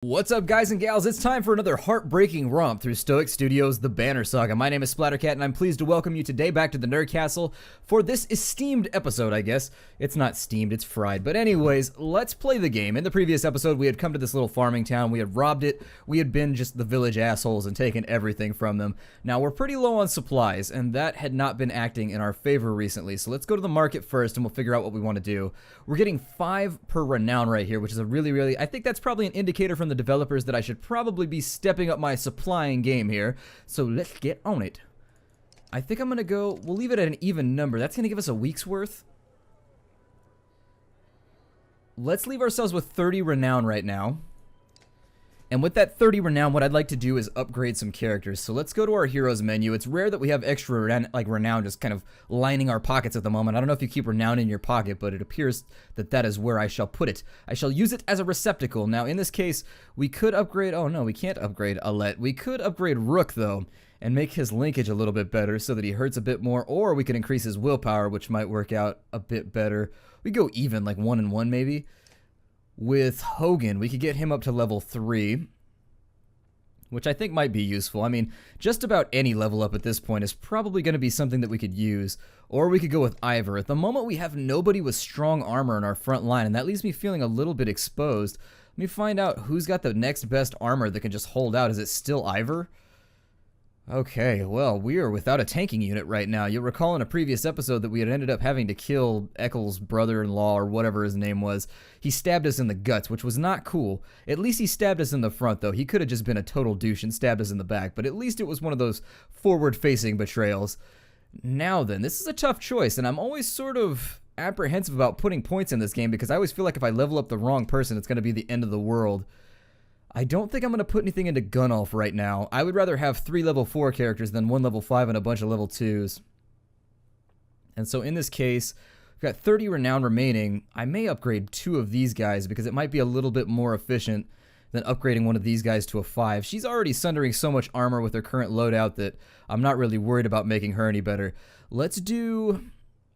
What's up, guys and gals? It's time for another heartbreaking romp through Stoic Studios' The Banner Saga. My name is Splattercat, and I'm pleased to welcome you today back to the Nerd Castle for this esteemed episode, I guess. It's not steamed, it's fried. But anyways, let's play the game. In the previous episode, we had come to this little farming town. We had robbed it. We had been just the village assholes and taken everything from them. Now, we're pretty low on supplies, and that had not been acting in our favor recently. So let's go to the market first, and we'll figure out what we want to do. We're getting 5 per renown right here, which is a really, I think that's probably an indicator from the developers that I should probably be stepping up my supplying game here. So let's get on it. I think I'm gonna go, we'll leave it at an even number. That's gonna give us a week's worth. Let's leave ourselves with 30 renown right now. And with that 30 renown, what I'd like to do is upgrade some characters. So let's go to our heroes menu. It's rare that we have extra renown just kind of lining our pockets at the moment. I don't know if you keep renown in your pocket, but it appears that that is where I shall put it. I shall use it as a receptacle. Now, in this case, we could upgrade... Oh, no, we can't upgrade Alette. We could upgrade Rook, though, and make his linkage a little bit better so that he hurts a bit more. Or we could increase his willpower, which might work out a bit better. We go even, like 1 and 1, maybe. With Hogan, we could get him up to level 3, which I think might be useful. I mean, just about any level up at this point is probably going to be something that we could use. Or we could go with Ivor. At the moment, we have nobody with strong armor in our front line, and that leaves me feeling a little bit exposed. Let me find out who's got the next best armor that can just hold out. Is it still Ivor? Okay, well, we are without a tanking unit right now. You'll recall in a previous episode that we had ended up having to kill Eccles' brother-in-law, or whatever his name was. He stabbed us in the guts, which was not cool. At least he stabbed us in the front, though. He could have just been a total douche and stabbed us in the back, but at least it was one of those forward-facing betrayals. Now then, this is a tough choice, and I'm always sort of apprehensive about putting points in this game because I always feel like if I level up the wrong person, it's going to be the end of the world. I don't think I'm going to put anything into Gunolf right now. I would rather have 3 level 4 characters than 1 level 5 and a bunch of level 2s. And so in this case, we've got 30 renown remaining. I may upgrade 2 of these guys because it might be a little bit more efficient than upgrading one of these guys to a 5. She's already sundering so much armor with her current loadout that I'm not really worried about making her any better.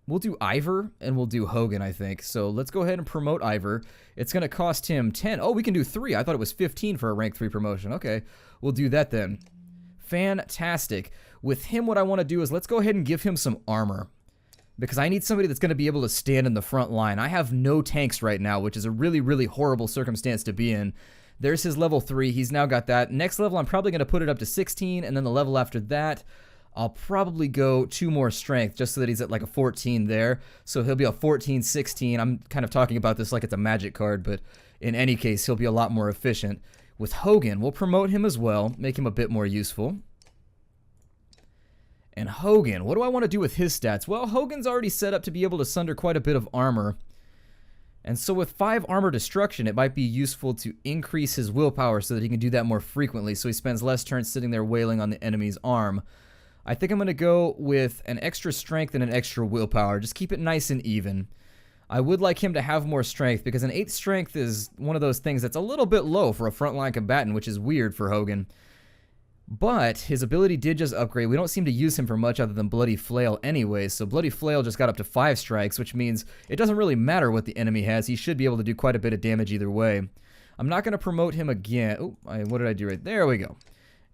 We'll do Ivor, and we'll do Hogan, I think. So let's go ahead and promote Ivor. It's going to cost him 10. Oh, we can do 3. I thought it was 15 for a rank 3 promotion. Okay, we'll do that then. Fantastic. With him, what I want to do is let's go ahead and give him some armor, because I need somebody that's going to be able to stand in the front line. I have no tanks right now, which is a really horrible circumstance to be in. There's his level 3. He's now got that. Next level, I'm probably going to put it up to 16, and then the level after that, I'll probably go 2 more strength just so that he's at like a 14 there. So he'll be a 14, 16. I'm kind of talking about this like it's a magic card, but in any case, he'll be a lot more efficient. With Hogan, we'll promote him as well, make him a bit more useful. And Hogan, what do I want to do with his stats? Well, Hogan's already set up to be able to sunder quite a bit of armor. And so with 5 armor destruction, it might be useful to increase his willpower so that he can do that more frequently, so he spends less turns sitting there wailing on the enemy's arm. I think I'm going to go with an extra strength and an extra willpower. Just keep it nice and even. I would like him to have more strength because an 8 strength is one of those things that's a little bit low for a frontline combatant, which is weird for Hogan. But his ability did just upgrade. We don't seem to use him for much other than Bloody Flail anyway, so Bloody Flail just got up to 5 strikes, which means it doesn't really matter what the enemy has. He should be able to do quite a bit of damage either way. I'm not going to promote him again. Oh, what did I do right there? We go.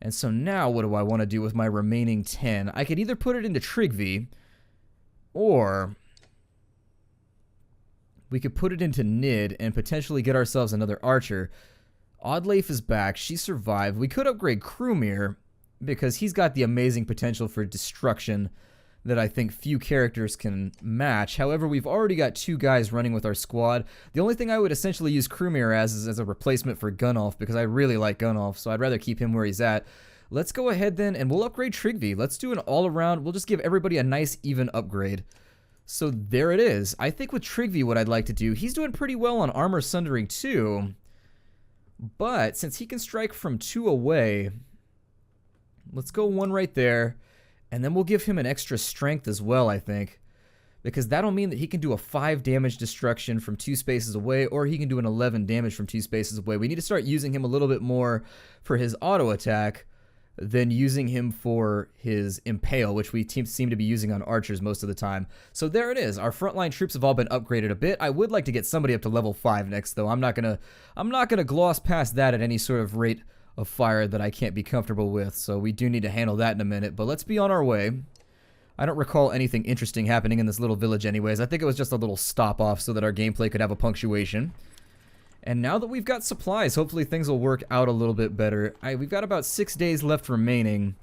And so now what do I want to do with my remaining 10? I could either put it into Trigvi, or we could put it into Nid and potentially get ourselves another archer. Oddleif is back. She survived. We could upgrade Krumir because he's got the amazing potential for destruction that I think few characters can match. However, we've already got 2 guys running with our squad. The only thing I would essentially use Krumir as is as a replacement for Gunolf because I really like Gunolf, so I'd rather keep him where he's at. Let's go ahead then and we'll upgrade Trigvi. Let's do an all-around. We'll just give everybody a nice even upgrade. So there it is. I think with Trigvi what I'd like to do, he's doing pretty well on armor sundering too, but since he can strike from 2 away, let's go 1 right there. And then we'll give him an extra strength as well, I think. Because that'll mean that he can do a 5 damage destruction from 2 spaces away, or he can do an 11 damage from 2 spaces away. We need to start using him a little bit more for his auto attack. than using him for his impale, which we seem to be using on archers most of the time. So there it is. Our frontline troops have all been upgraded a bit. I would like to get somebody up to level 5 next, though. I'm not gonna gloss past that at any sort of rate of fire that I can't be comfortable with. So we do need to handle that in a minute. But let's be on our way. I don't recall anything interesting happening in this little village anyways. I think it was just a little stop off so that our gameplay could have a punctuation. And now that we've got supplies, hopefully things will work out a little bit better. We've got about 6 days left remaining.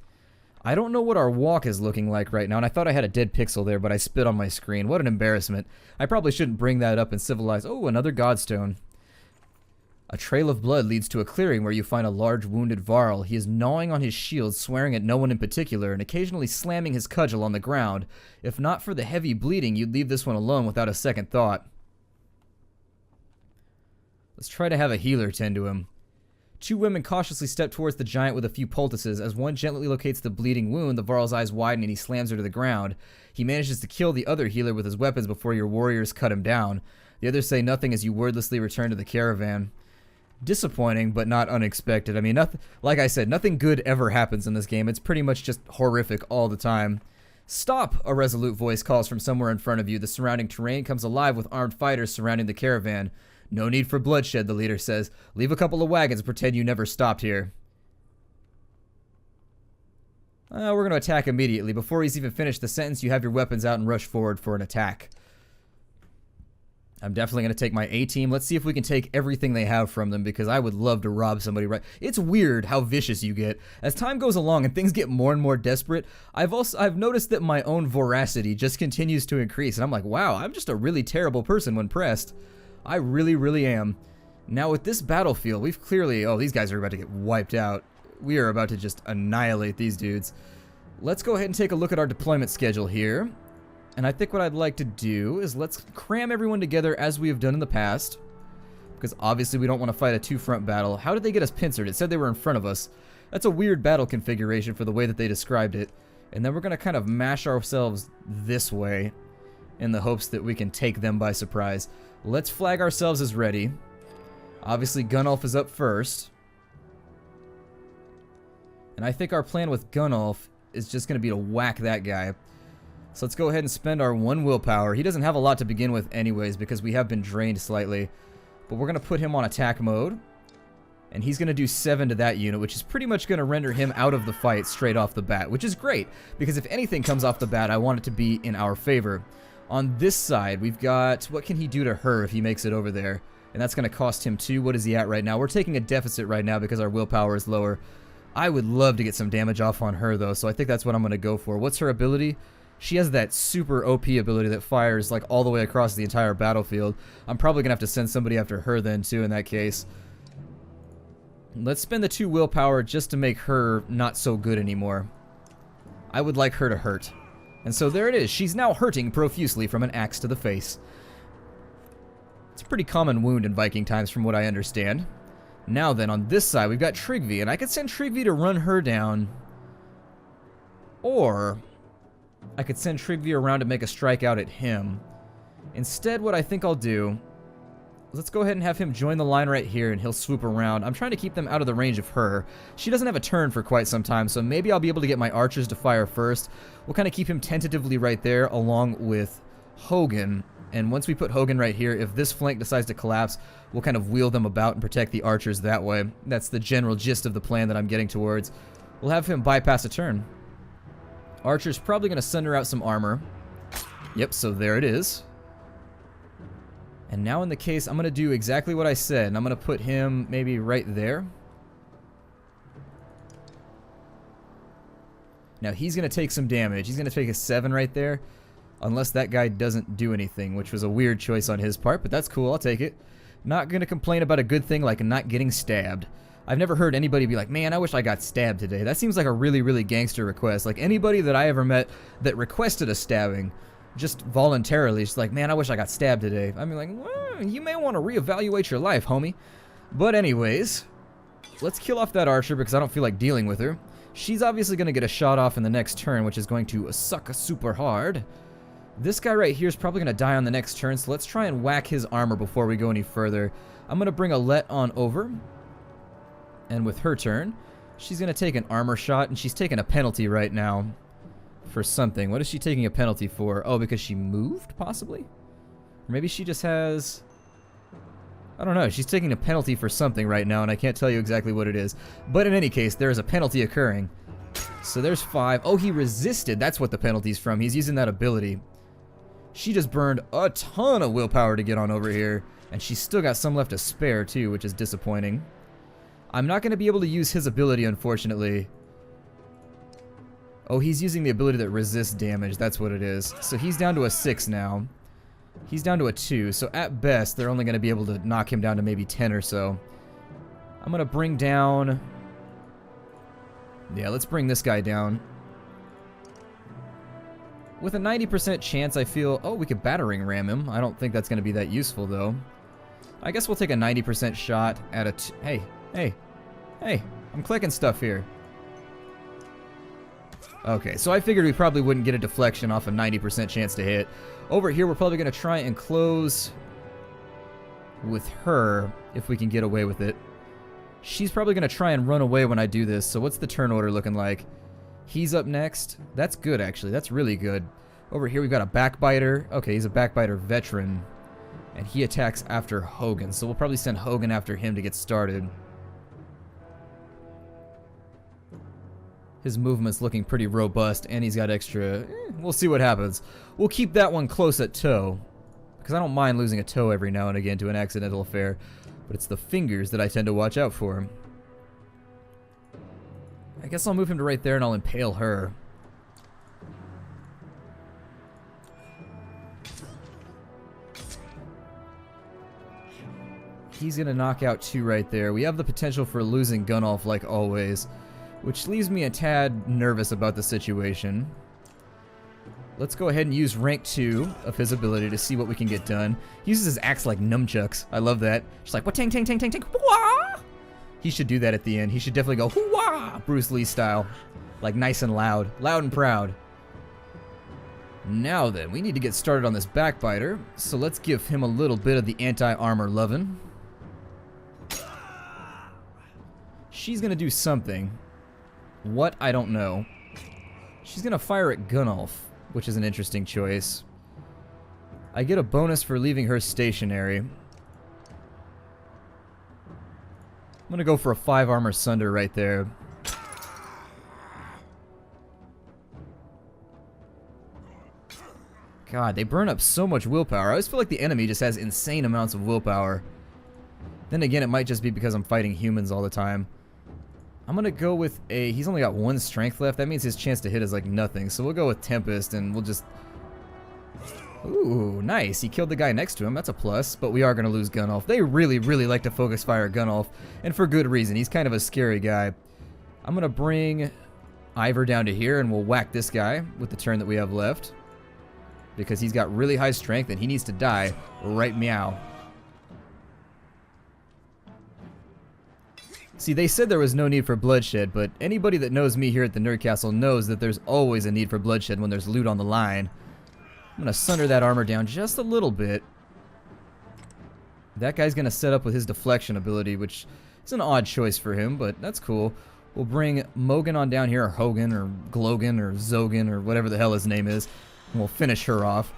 I don't know what our walk is looking like right now, and I thought I had a dead pixel there, but I spit on my screen. What an embarrassment. I probably shouldn't bring that up in Civilized. Oh, another Godstone. A trail of blood leads to a clearing where you find a large wounded varl. He is gnawing on his shield, swearing at no one in particular, and occasionally slamming his cudgel on the ground. If not for the heavy bleeding, you'd leave this one alone without a second thought. Let's try to have a healer tend to him. 2 women cautiously step towards the giant with a few poultices. As one gently locates the bleeding wound, the varl's eyes widen and he slams her to the ground. He manages to kill the other healer with his weapons before your warriors cut him down. The others say nothing as you wordlessly return to the caravan. Disappointing, but not unexpected. I mean, nothing, like I said, nothing good ever happens in this game. It's pretty much just horrific all the time. Stop! A resolute voice calls from somewhere in front of you. The surrounding terrain comes alive with armed fighters surrounding the caravan. No need for bloodshed, the leader says. Leave a couple of wagons and pretend you never stopped here. We're going to attack immediately. Before he's even finished the sentence, you have your weapons out and rush forward for an attack. I'm definitely going to take my A-team. Let's see if we can take everything they have from them, because I would love to rob somebody right. It's weird how vicious you get. As time goes along and things get more and more desperate, I've noticed that my own voracity just continues to increase. And I'm like, wow, I'm just a really terrible person when pressed. I really, really am. Now with this battlefield, we've clearly... Oh, these guys are about to get wiped out. We are about to just annihilate these dudes. Let's go ahead and take a look at our deployment schedule here. And I think what I'd like to do is let's cram everyone together as we have done in the past. Because obviously we don't want to fight a 2-front battle. How did they get us pincered? It said they were in front of us. That's a weird battle configuration for the way that they described it. And then we're going to kind of mash ourselves this way in the hopes that we can take them by surprise. Let's flag ourselves as ready. Obviously, Gunnulf is up first. And I think our plan with Gunnulf is just going to be to whack that guy. So let's go ahead and spend our 1 willpower. He doesn't have a lot to begin with anyways because we have been drained slightly. But we're going to put him on attack mode. And he's going to do 7 to that unit, which is pretty much going to render him out of the fight straight off the bat. Which is great, because if anything comes off the bat, I want it to be in our favor. On this side, we've got... What can he do to her if he makes it over there? And that's going to cost him 2. What is he at right now? We're taking a deficit right now because our willpower is lower. I would love to get some damage off on her, though, so I think that's what I'm going to go for. What's her ability? She has that super OP ability that fires, like, all the way across the entire battlefield. I'm probably going to have to send somebody after her then, too, in that case. Let's spend the 2 willpower just to make her not so good anymore. I would like her to hurt. And so there it is. She's now hurting profusely from an axe to the face. It's a pretty common wound in Viking times from what I understand. Now then, on this side, we've got Tryggvi, and I could send Tryggvi to run her down. Or I could send Tryggvi around to make a strike out at him. Instead, what I think I'll do... Let's go ahead and have him join the line right here, and he'll swoop around. I'm trying to keep them out of the range of her. She doesn't have a turn for quite some time, so maybe I'll be able to get my archers to fire first. We'll kind of keep him tentatively right there, along with Hogan. And once we put Hogan right here, if this flank decides to collapse, we'll kind of wheel them about and protect the archers that way. That's the general gist of the plan that I'm getting towards. We'll have him bypass a turn. Archer's probably going to sunder out some armor. Yep, so there it is. And now in the case, I'm going to do exactly what I said, and I'm going to put him maybe right there. Now he's going to take some damage. He's going to take a 7 right there, unless that guy doesn't do anything, which was a weird choice on his part, but that's cool, I'll take it. Not going to complain about a good thing like not getting stabbed. I've never heard anybody be like, man, I wish I got stabbed today. That seems like a really, really gangster request. Like anybody that I ever met that requested a stabbing, just voluntarily, just like, man, I wish I got stabbed today. I mean, like, well, you may want to reevaluate your life, homie. But anyways, let's kill off that archer because I don't feel like dealing with her. She's obviously going to get a shot off in the next turn, which is going to suck super hard. This guy right here is probably going to die on the next turn, so let's try and whack his armor before we go any further. I'm going to bring Alette on over. And with her turn, She's going to take an armor shot, and she's taking a penalty right now for something. What is she taking a penalty for? Oh, because she moved, possibly? Or maybe she just has... I don't know. She's taking a penalty for something right now, and I can't tell you exactly what it is. But in any case, there is a penalty occurring. So there's 5. Oh, he resisted. That's what the penalty's from. He's using that ability. She just burned a ton of willpower to get on over here. And she's still got some left to spare, too, which is disappointing. I'm not going to be able to use his ability, unfortunately. Oh, he's using the ability that resists damage. That's what it is. So he's down to a 6 now. He's down to a 2, so at best, they're only going to be able to knock him down to maybe 10 or so. I'm going to bring down... Yeah, let's bring this guy down. With a 90% chance, I feel... Oh, we could battering ram him. I don't think that's going to be that useful, though. I guess we'll take a 90% shot at a... Hey, I'm clicking stuff here. Okay, so I figured we probably wouldn't get a deflection off a 90% chance to hit. Over here, we're probably going to try and close with her, if we can get away with it. She's probably going to try and run away when I do this, so what's the turn order looking like? He's up next. That's good, actually. That's really good. Over here, we've got a backbiter. Okay, he's a backbiter veteran, and he attacks after Hogan, so we'll probably send Hogan after him to get started. His movement's looking pretty robust, and he's got extra... we'll see what happens. We'll keep that one close at toe, because I don't mind losing a toe every now and again to an accidental affair, but it's the fingers that I tend to watch out for. I guess I'll move him to right there, and I'll impale her. He's going to knock out 2 right there. We have the potential for losing Gunnolf like always, which leaves me a tad nervous about the situation. Let's go ahead and use rank 2 of his ability to see what we can get done. He uses his axe like nunchucks. I love that. Just like, what, tang, tang, tang, tang, tang, wah! He should do that at the end. He should definitely go, wah! Bruce Lee style. Like nice and loud. Loud and proud. Now then, we need to get started on this backbiter. So let's give him a little bit of the anti-armor lovin'. She's gonna do something. What? I don't know. She's gonna fire at Gunnolf, which is an interesting choice. I get a bonus for leaving her stationary. I'm gonna go for a 5 armor sunder right there. God, they burn up so much willpower. I always feel like the enemy just has insane amounts of willpower. Then again, it might just be because I'm fighting humans all the time. I'm gonna go with a... He's only got 1 strength left. That means his chance to hit is like nothing. So we'll go with Tempest and we'll just... Ooh, nice. He killed the guy next to him. That's a plus. But we are gonna lose Gunnolf. They really, really like to focus fire at Gunnolf. And for good reason. He's kind of a scary guy. I'm gonna bring Ivor down to here and we'll whack this guy with the turn that we have left. Because he's got really high strength and he needs to die right meow. See, they said there was no need for bloodshed, but anybody that knows me here at the Nerd Castle knows that there's always a need for bloodshed when there's loot on the line. I'm going to sunder that armor down just a little bit. That guy's going to set up with his deflection ability, which is an odd choice for him, but that's cool. We'll bring Mogan on down here, or Hogan, or Glogan, or Zogan, or whatever the hell his name is, and we'll finish her off.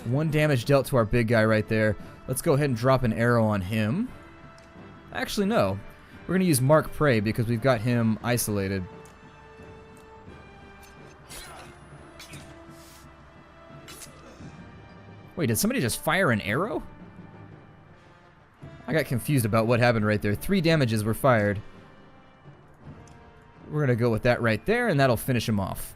1 damage dealt to our big guy right there. Let's go ahead and drop an arrow on him. Actually, no. We're going to use Mark Prey because we've got him isolated. Wait, did somebody just fire an arrow? I got confused about what happened right there. 3 damages were fired. We're going to go with that right there, and that'll finish him off.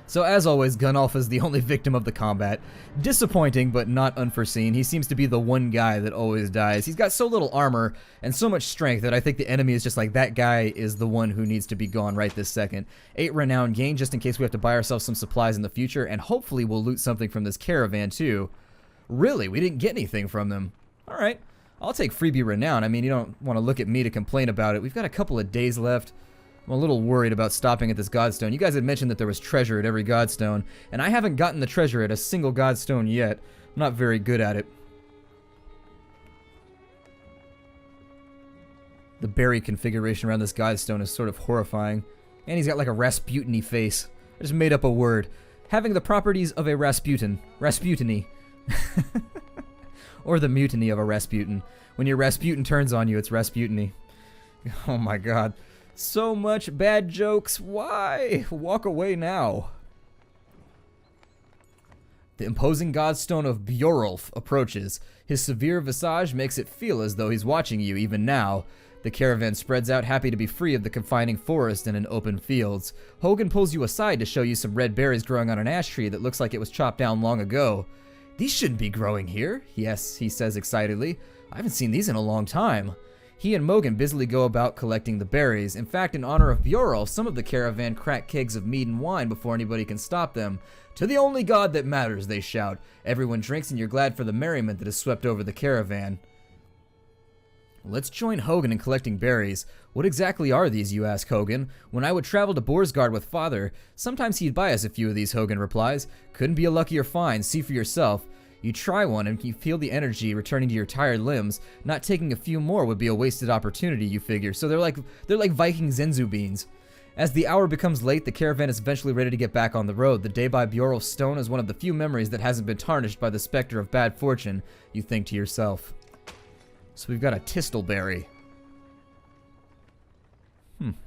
So as always, Gunnolf is the only victim of the combat. Disappointing, but not unforeseen. He seems to be the one guy that always dies. He's got so little armor and so much strength that I think the enemy is just like, that guy is the one who needs to be gone right this second. 8 renown gain just in case we have to buy ourselves some supplies in the future, and hopefully we'll loot something from this caravan too. Really, we didn't get anything from them. Alright, I'll take freebie renown. I mean, you don't want to look at me to complain about it. We've got a couple of days left. I'm a little worried about stopping at this Godstone. You guys had mentioned that there was treasure at every Godstone, and I haven't gotten the treasure at a single Godstone yet. I'm not very good at it. The berry configuration around this Godstone is sort of horrifying. And he's got like a Rasputin-y face. I just made up a word. Having the properties of a Rasputin. Rasputin-y. Or the mutiny of a Rasputin. When your Rasputin turns on you, it's Rasputin-y. Oh my god. So much bad jokes. Why? Walk away now. The imposing Godstone of Bjorulf approaches. His severe visage makes it feel as though he's watching you even now. The caravan spreads out, happy to be free of the confining forest and in open fields. Hogan pulls you aside to show you some red berries growing on an ash tree that looks like it was chopped down long ago. These shouldn't be growing here. Yes, he says excitedly. I haven't seen these in a long time. He and Mogan busily go about collecting the berries. In fact, in honor of Bjorulf, some of the caravan crack kegs of mead and wine before anybody can stop them. To the only god that matters, they shout. Everyone drinks and you're glad for the merriment that has swept over the caravan. Let's join Hogan in collecting berries. What exactly are these, you ask Hogan? When I would travel to Borsgard with Father, sometimes he'd buy us a few of these, Hogan replies. Couldn't be a luckier find, see for yourself. You try one and you feel the energy returning to your tired limbs. Not taking a few more would be a wasted opportunity, you figure. So they're like Viking Zenzu beans. As the hour becomes late, the caravan is eventually ready to get back on the road. The day by Bjorulf's stone is one of the few memories that hasn't been tarnished by the specter of bad fortune, you think to yourself. So we've got a Tistleberry.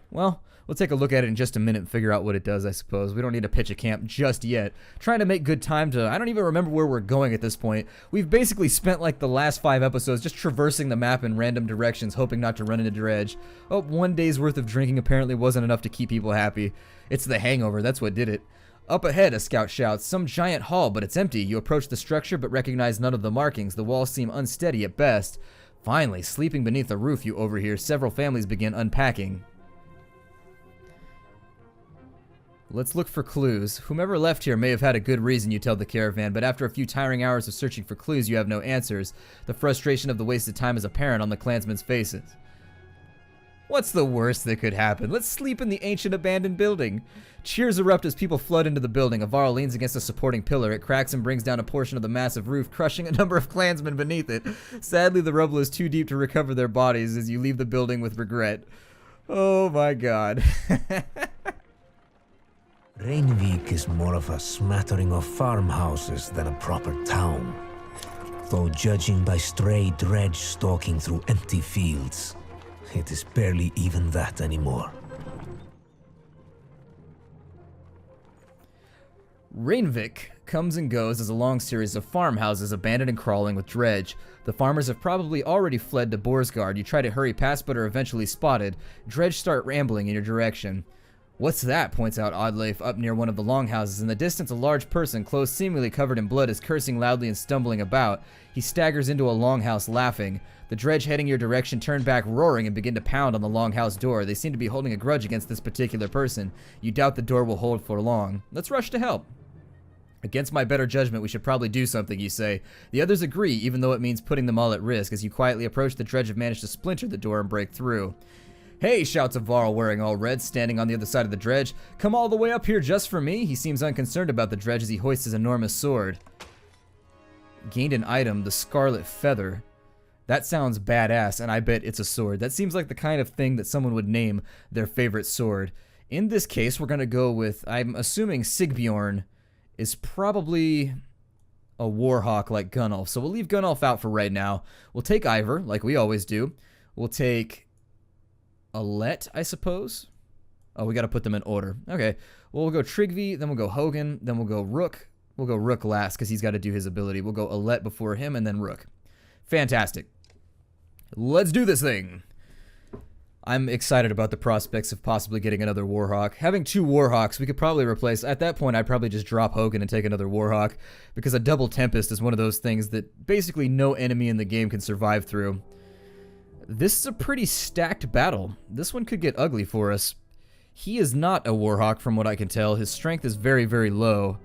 Well, we'll take a look at it in just a minute and figure out what it does, I suppose. We don't need to pitch a camp just yet. Trying to make good time to... I don't even remember where we're going at this point. We've basically spent like the last 5 episodes just traversing the map in random directions, hoping not to run into dredge. Oh, 1 day's worth of drinking apparently wasn't enough to keep people happy. It's the hangover, that's what did it. Up ahead, a scout shouts, some giant hall, but it's empty. You approach the structure but recognize none of the markings. The walls seem unsteady at best. Finally, sleeping beneath a roof, you overhear several families begin unpacking. Let's look for clues. Whomever left here may have had a good reason, you tell the caravan, but after a few tiring hours of searching for clues, you have no answers. The frustration of the wasted time is apparent on the clansmen's faces. What's the worst that could happen? Let's sleep in the ancient abandoned building. Cheers erupt as people flood into the building. A varl leans against a supporting pillar. It cracks and brings down a portion of the massive roof, crushing a number of clansmen beneath it. Sadly, the rubble is too deep to recover their bodies as you leave the building with regret. Oh my god. Reinvik is more of a smattering of farmhouses than a proper town. Though judging by stray dredge stalking through empty fields, it is barely even that anymore. Reinvik comes and goes as a long series of farmhouses abandoned and crawling with dredge. The farmers have probably already fled to Borsgard. You try to hurry past but are eventually spotted. Dredge start rambling in your direction. What's that? Points out Oddleif up near one of the longhouses. In the distance, a large person, clothes seemingly covered in blood, is cursing loudly and stumbling about. He staggers into a longhouse laughing. The dredge heading your direction turn back roaring and begin to pound on the longhouse door. They seem to be holding a grudge against this particular person. You doubt the door will hold for long. Let's rush to help. Against my better judgment, we should probably do something, you say. The others agree, even though it means putting them all at risk. As you quietly approach, the dredge have managed to splinter the door and break through. Hey, shouts a varl wearing all red, standing on the other side of the dredge. Come all the way up here just for me? He seems unconcerned about the dredge as he hoists his enormous sword. Gained an item, the Scarlet Feather. That sounds badass, and I bet it's a sword. That seems like the kind of thing that someone would name their favorite sword. In this case, we're going to go with, I'm assuming Sigbjorn is probably a warhawk like Gunnulf. So we'll leave Gunnulf out for right now. We'll take Ivor, like we always do. We'll take Alette, I suppose. Oh, we got to put them in order. Okay. Well, we'll go Trigvi, then we'll go Hogan, then we'll go Rook. We'll go Rook last because he's got to do his ability. We'll go Alette before him and then Rook. Fantastic. Let's do this thing. I'm excited about the prospects of possibly getting another Warhawk. Having 2 Warhawks, we could probably replace... At that point, I'd probably just drop Hogan and take another Warhawk, because a double Tempest is one of those things that basically no enemy in the game can survive through. This is a pretty stacked battle. This one could get ugly for us. He is not a Warhawk from what I can tell. His strength is very, very low.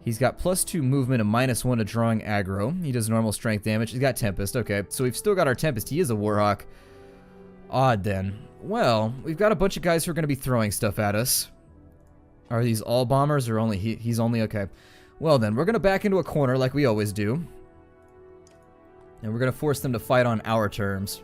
He's got +2 movement and -1 to drawing aggro. He does normal strength damage. He's got Tempest. Okay, so we've still got our Tempest. He is a Warhawk. Odd then. Well, we've got a bunch of guys who are going to be throwing stuff at us. Are these all bombers or only he's only... Okay. Well then, we're going to back into a corner like we always do. And we're going to force them to fight on our terms.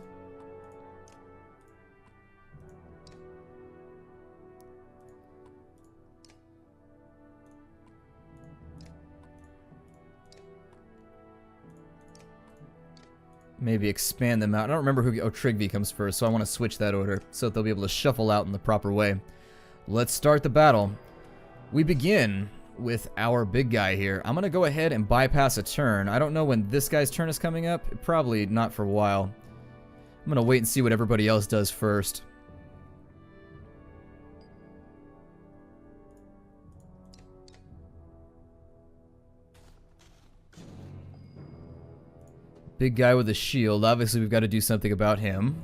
maybe expand them out. I don't remember who... Oh, Trigvi comes first, so I want to switch that order so that they'll be able to shuffle out in the proper way. Let's start the battle. We begin with our big guy here. I'm going to go ahead and bypass a turn. I don't know when this guy's turn is coming up. Probably not for a while. I'm going to wait and see what everybody else does first. Big guy with a shield. Obviously, we've got to do something about him.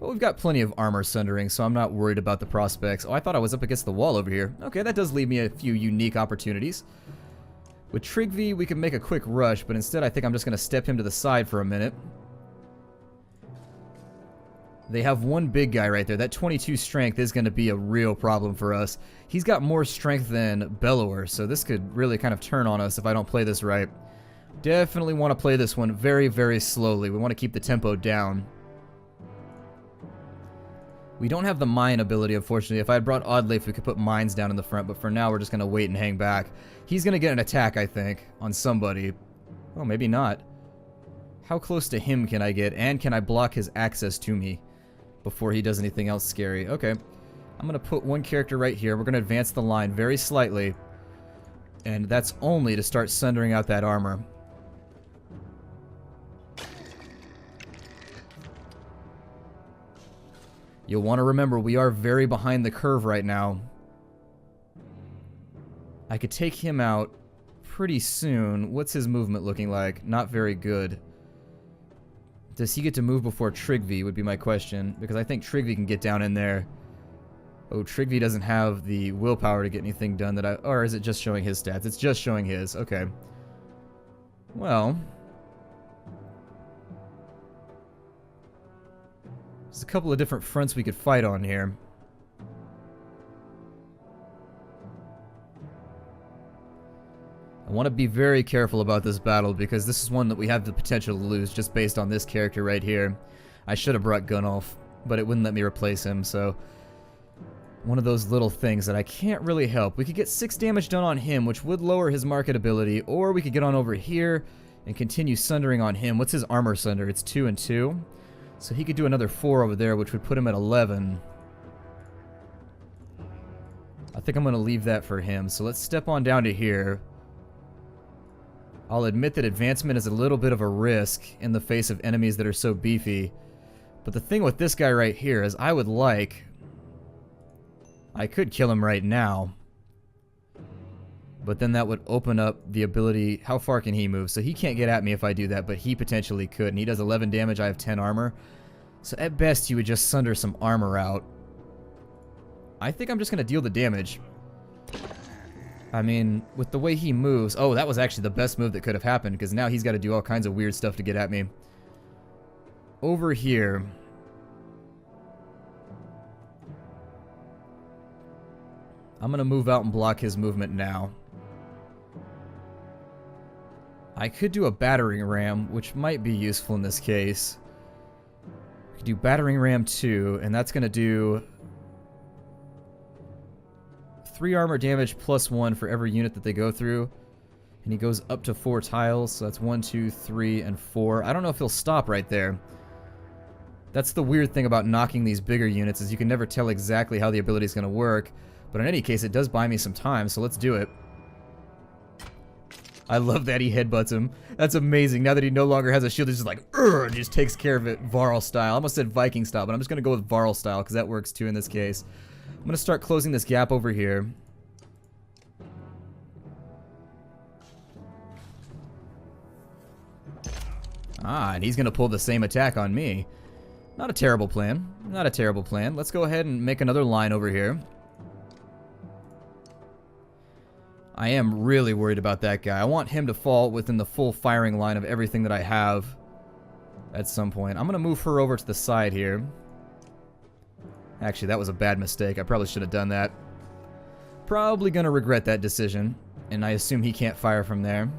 But we've got plenty of armor sundering, so I'm not worried about the prospects. Oh, I thought I was up against the wall over here. Okay, that does leave me a few unique opportunities. With Trigvi, we can make a quick rush, but instead I think I'm just going to step him to the side for a minute. They have one big guy right there. That 22 strength is going to be a real problem for us. He's got more strength than Bellower, so this could really kind of turn on us if I don't play this right. Definitely want to play this one very, very slowly. We want to keep the tempo down. We don't have the mine ability, unfortunately. If I had brought Oddleif, we could put mines down in the front, but for now we're just going to wait and hang back. He's going to get an attack, I think, on somebody. Oh, maybe not. How close to him can I get, and can I block his access to me before he does anything else scary? Okay. I'm going to put one character right here. We're going to advance the line very slightly, and that's only to start sundering out that armor. You'll want to remember, we are very behind the curve right now. I could take him out pretty soon. What's his movement looking like? Not very good. Does he get to move before Trigvi would be my question, because I think Trigvi can get down in there. Oh, Trigvi doesn't have the willpower to get anything done that I... Or is it just showing his stats? It's just showing his. Okay. Well... There's a couple of different fronts we could fight on here. I want to be very careful about this battle because this is one that we have the potential to lose just based on this character right here. I should have brought Gunnulf, but it wouldn't let me replace him, so... One of those little things that I can't really help. We could get 6 damage done on him, which would lower his marketability, or we could get on over here and continue sundering on him. What's his armor sunder? It's 2 and 2. So he could do another 4 over there, which would put him at 11. I think I'm going to leave that for him. So let's step on down to here. I'll admit that advancement is a little bit of a risk in the face of enemies that are so beefy. But the thing with this guy right here is I could kill him right now. But then that would open up the ability... How far can he move? So he can't get at me if I do that, but he potentially could. And he does 11 damage, I have 10 armor. So at best, you would just sunder some armor out. I think I'm just going to deal the damage. I mean, with the way he moves... Oh, that was actually the best move that could have happened, because now he's got to do all kinds of weird stuff to get at me. Over here... I'm going to move out and block his movement now. I could do a battering ram, which might be useful in this case. We could do battering ram 2, and that's going to do 3 armor damage plus 1 for every unit that they go through. And he goes up to 4 tiles, so that's 1, 2, 3, and 4. I don't know if he'll stop right there. That's the weird thing about knocking these bigger units, is you can never tell exactly how the ability is going to work. But in any case, it does buy me some time, so let's do it. I love that he headbutts him. That's amazing. Now that he no longer has a shield, he's just like, and just takes care of it Varl style. I almost said Viking style, but I'm just going to go with Varl style, because that works too in this case. I'm going to start closing this gap over here. Ah, and he's going to pull the same attack on me. Not a terrible plan. Not a terrible plan. Let's go ahead and make another line over here. I am really worried about that guy. I want him to fall within the full firing line of everything that I have at some point. I'm going to move her over to the side here. Actually, that was a bad mistake. I probably should have done that. Probably going to regret that decision. And I assume he can't fire from there.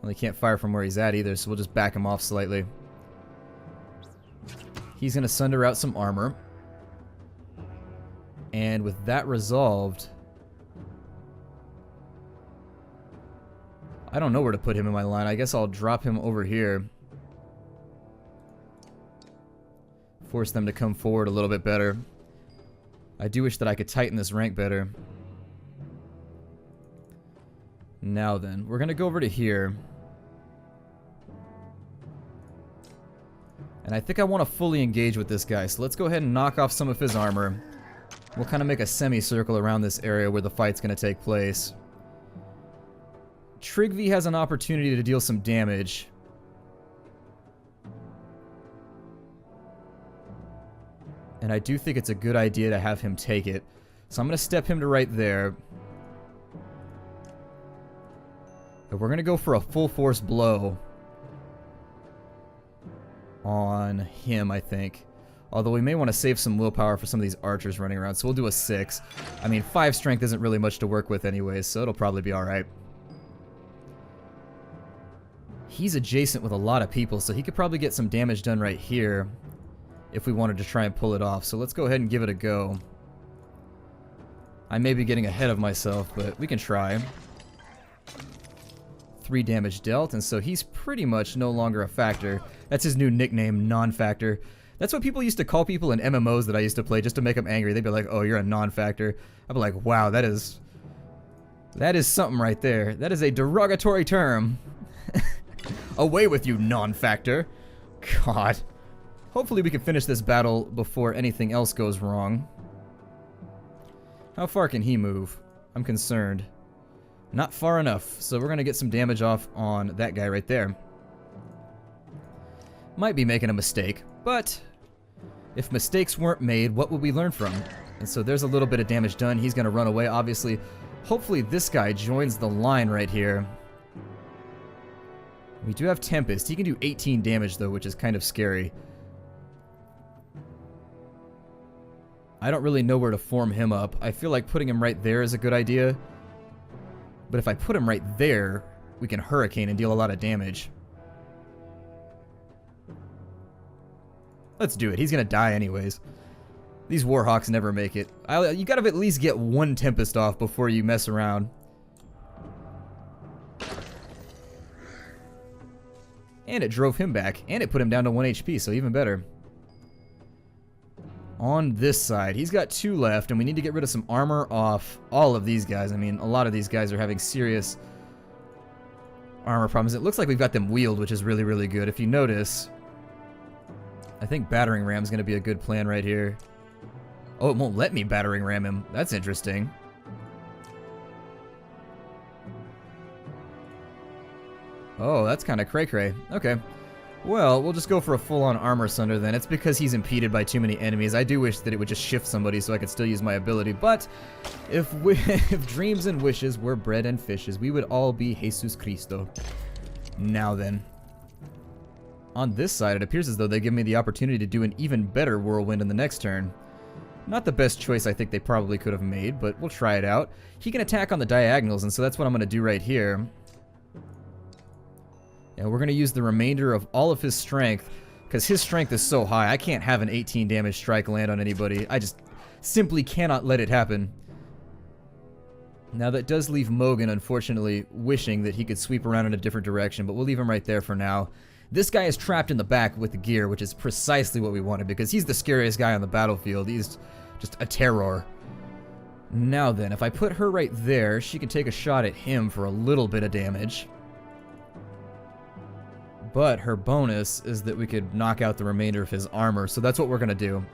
Well, he can't fire from where he's at either, so we'll just back him off slightly. He's going to sunder out some armor. And with that resolved, I don't know where to put him in my line. I guess I'll drop him over here. Force them to come forward a little bit better. I do wish that I could tighten this rank better. Now then, we're going to go over to here. And I think I want to fully engage with this guy. So let's go ahead and knock off some of his armor. We'll kind of make a semicircle around this area where the fight's going to take place. Trigvi has an opportunity to deal some damage. And I do think it's a good idea to have him take it. So I'm going to step him to right there. And we're going to go for a full force blow on him, I think. Although we may want to save some willpower for some of these archers running around. So we'll do a 6. I mean, 5 strength isn't really much to work with anyways, so it'll probably be alright. He's adjacent with a lot of people, so he could probably get some damage done right here if we wanted to try and pull it off. So let's go ahead and give it a go. I may be getting ahead of myself, but we can try. 3 damage dealt, and so he's pretty much no longer a factor. That's his new nickname, non-factor. That's what people used to call people in MMOs that I used to play just to make them angry. They'd be like, oh, you're a non-factor. I'd be like, wow, that is something right there. That is a derogatory term. Away with you, non-factor. God. Hopefully we can finish this battle before anything else goes wrong. How far can he move? I'm concerned. Not far enough, so we're going to get some damage off on that guy right there. Might be making a mistake, but if mistakes weren't made, what would we learn from? And so there's a little bit of damage done. He's going to run away, obviously. Hopefully this guy joins the line right here. We do have Tempest. He can do 18 damage, though, which is kind of scary. I don't really know where to form him up. I feel like putting him right there is a good idea. But if I put him right there, we can Hurricane and deal a lot of damage. Let's do it. He's going to die anyways. These Warhawks never make it. You got to at least get 1 Tempest off before you mess around. And it drove him back. And it put him down to 1 HP, so even better. On this side, he's got 2 left, and we need to get rid of some armor off all of these guys. I mean, a lot of these guys are having serious armor problems. It looks like we've got them wheeled, which is really, really good. If you notice, I think Battering Ram's going to be a good plan right here. Oh, it won't let me Battering Ram him. That's interesting. Oh, that's kind of cray-cray. Okay. Well, we'll just go for a full-on Armor Sunder then. It's because he's impeded by too many enemies. I do wish that it would just shift somebody so I could still use my ability, but if dreams and wishes were bread and fishes, we would all be Jesus Cristo. Now then. On this side, it appears as though they give me the opportunity to do an even better Whirlwind in the next turn. Not the best choice I think they probably could have made, but we'll try it out. He can attack on the diagonals, and so that's what I'm going to do right here. And we're going to use the remainder of all of his strength, because his strength is so high. I can't have an 18 damage strike land on anybody. I just simply cannot let it happen. Now that does leave Mogan, unfortunately, wishing that he could sweep around in a different direction, but we'll leave him right there for now. This guy is trapped in the back with the gear, which is precisely what we wanted, because he's the scariest guy on the battlefield. He's just a terror. Now then, if I put her right there, she can take a shot at him for a little bit of damage. But her bonus is that we could knock out the remainder of his armor, so that's what we're going to do.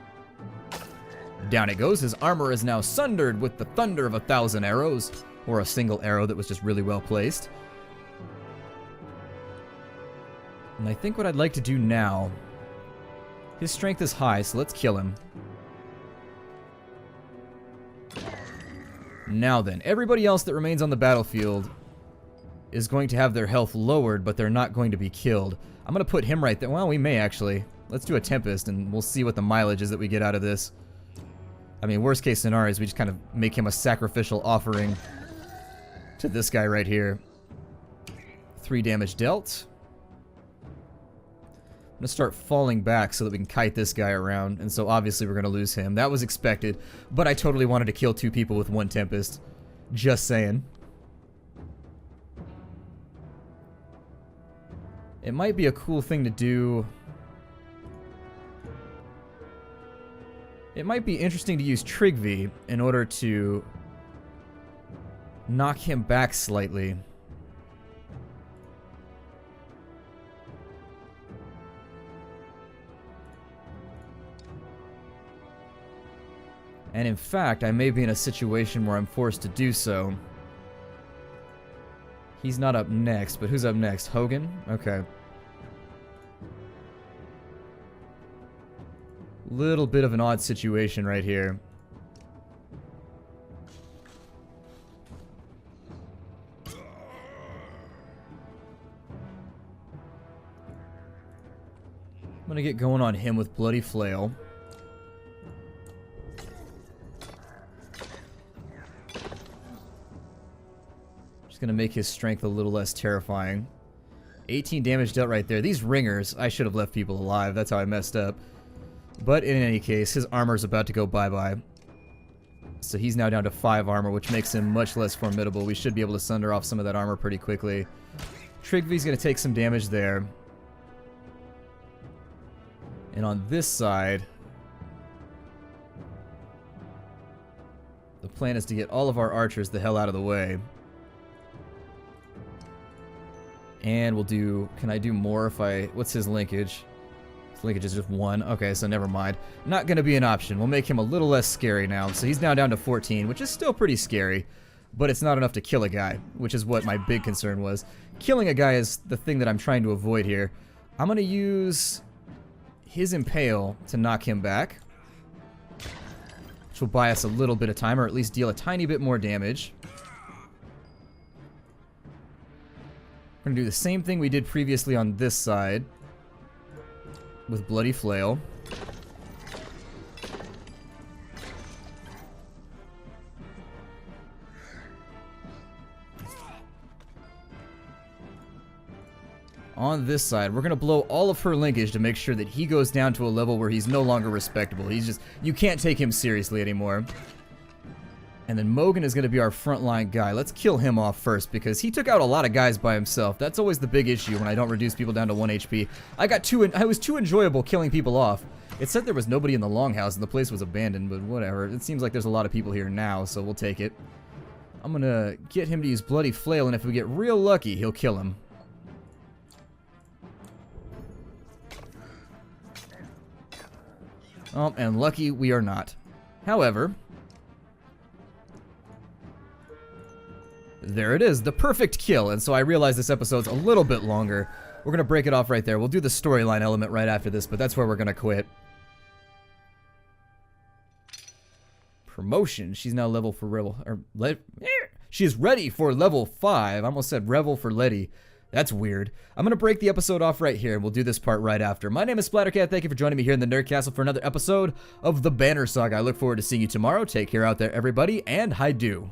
Down it goes. His armor is now sundered with the thunder of 1,000 arrows, or a single arrow that was just really well placed. And I think what I'd like to do now, his strength is high, so let's kill him. Now then, everybody else that remains on the battlefield is going to have their health lowered, but they're not going to be killed. I'm going to put him right there. Well, we may actually. Let's do a Tempest, and we'll see what the mileage is that we get out of this. I mean, worst case scenario is we just kind of make him a sacrificial offering to this guy right here. 3 damage dealt. I'm gonna start falling back so that we can kite this guy around, and so obviously we're gonna lose him. That was expected, but I totally wanted to kill 2 people with 1 Tempest. Just saying. It might be a cool thing to do. It might be interesting to use Trigvi in order to knock him back slightly. And in fact, I may be in a situation where I'm forced to do so. He's not up next, but who's up next? Hogan? Okay. Little bit of an odd situation right here. I'm gonna get going on him with Bloody Flail. Just gonna make his strength a little less terrifying. 18 damage dealt right there. These ringers, I should have left people alive. That's how I messed up. But in any case, his armor's about to go bye-bye. So he's now down to 5 armor, which makes him much less formidable. We should be able to sunder off some of that armor pretty quickly. Trigvi's gonna take some damage there. And on this side, the plan is to get all of our archers the hell out of the way. And we'll do... Can I do more if I... What's his linkage? His linkage is just 1. Okay, so never mind. Not going to be an option. We'll make him a little less scary now. So he's now down to 14, which is still pretty scary. But it's not enough to kill a guy, which is what my big concern was. Killing a guy is the thing that I'm trying to avoid here. I'm going to use his Impale to knock him back, which will buy us a little bit of time, or at least deal a tiny bit more damage. We're going to do the same thing we did previously on this side with Bloody Flail. On this side, we're going to blow all of her linkage to make sure that he goes down to a level where he's no longer respectable. He's just, you can't take him seriously anymore. And then Mogan is going to be our frontline guy. Let's kill him off first because he took out a lot of guys by himself. That's always the big issue when I don't reduce people down to 1 HP. I was too enjoyable killing people off. It said there was nobody in the longhouse and the place was abandoned, but whatever. It seems like there's a lot of people here now, so we'll take it. I'm going to get him to use Bloody Flail, and if we get real lucky, he'll kill him. Oh, and lucky we are not. However, there it is, the perfect kill. And so I realize this episode's a little bit longer. We're going to break it off right there. We'll do the storyline element right after this, but that's where we're going to quit. Promotion. She's now level for Rebel. She is ready for level 5. I almost said Revel for Letty. That's weird. I'm going to break the episode off right here, and we'll do this part right after. My name is Splattercat. Thank you for joining me here in the Nerd Castle for another episode of the Banner Saga. I look forward to seeing you tomorrow. Take care out there, everybody, and hi-do.